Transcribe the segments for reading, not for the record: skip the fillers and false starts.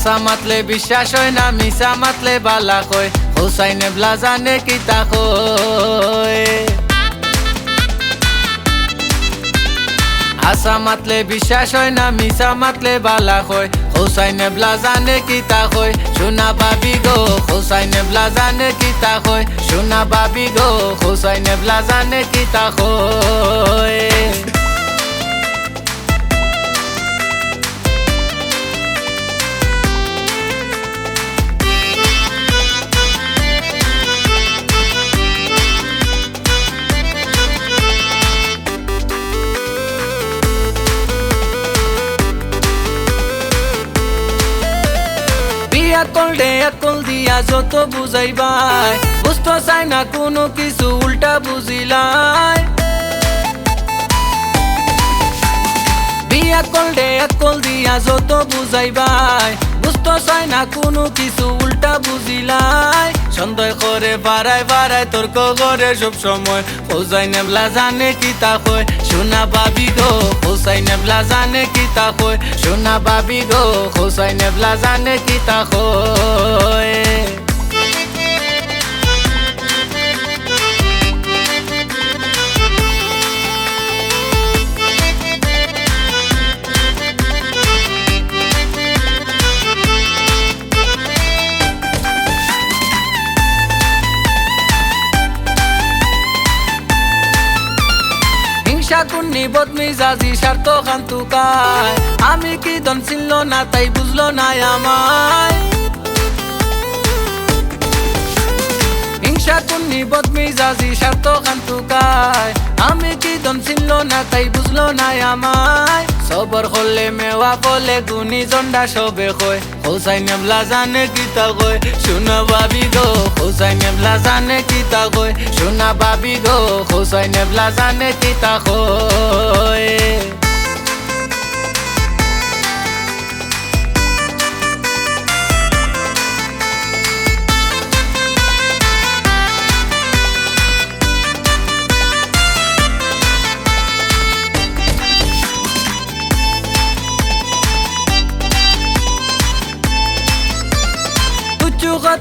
হাসা মাতলে বিশ্বাস হয় না, মিশা মাতলে বালা কয়, হুসাইনে ব্লা জানে কিতা কয়। হাসা মাতলে বিশ্বাস হয় না, মিশা মাতলে বালা কয়, হুসাইনে ব্লা জানে কিতা কয়। সোনা বাবি গো হুসাইনে ব্লা জানে কিতা কয়, সোনা বাবি গো হুসাইনে ব্লা জানে কিতা কয়। আকল দিয়া যত বুঝাইবাই, বুঝতে চাই না কোনো কিছু, উল্টা বুঝিলাই। আকল দিয়া যত বুঝাইবাই, বুঝতে চাই না কোনো কিছু, উল্টা বুঝিলাই। সন্দেহ করে বাড়ায় বাড়ায় তর্ক করে সব সময়, হুসাইনে ব্লা জানে কিতা কয়, সোনা বাবি গো হুসাইনে ব্লা জানে কিতা কয়, সোনা বাবি গো হুসাইনে ব্লা জানে কিতা কয়। কুন্নি বদমিজাজি স্বার্থ খান্তুকায়, আমি কি দন ছিল না তাই বুঝলো না আমায়। হিংসা কুন্নি বদমিজাজি স্বার্থ খান্তুকায়, আমি কি দন ছিল না তাই বুঝলো না আমায়। সবর হলে মেওয়া বলে গুনি জন্ডা সবে কয়, হুসাইনে ব্লা জানে কিতা কয়, সোনা বাবি গো হুসাইনে ব্লা জানে কিতা কয়, সোনা বাবি গো হুসাইনে ব্লা জানে কিতা কয়।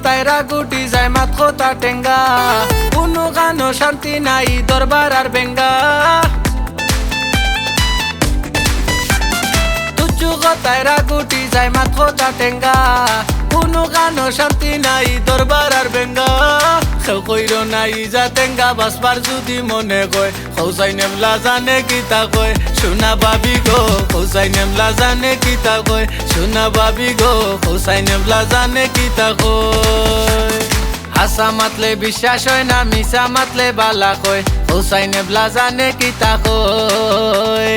তাইরা গুটি যায় মাত কথা টেঙ্গা, কোনো গানো শান্তি নাই দরবার আর বেঙ্গা। তুচ্ছু তাইরা গুটি যায় মাত কথা টেঙ্গা, কোনো গানো শান্তি নাই দরবার আর বেঙ্গা। কেউ কইর নাই যা টেঙ্গা বাসবার যদি মনে কয়, হুসাইনে ব্লা জানে কিতা কয়, সোনা বাবি গো হুসাইনে ব্লা জানে কিতা কয়, সোনা বাবি গো হুসাইনে ব্লা জানে কিতা কয়। হাসা মাতলে বিশ্বাস হয় না, মিশা মাতলে বালা কয়, হুসাইনে ব্লা জানে কিতা কয়।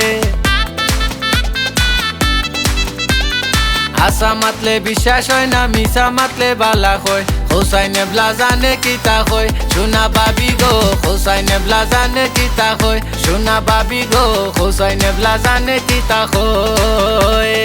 হাসা মাতলে বিশ্বাস হয় না, মিশা মাতলে বালা কয়, হুসাইনে ব্লা জানে কিতা কয়, সোনা বাবি গো হুসাইনে ব্লা জানে কিতা কয়, সোনা বাবি গো হুসাইনে ব্লা জানে কিতা কয়।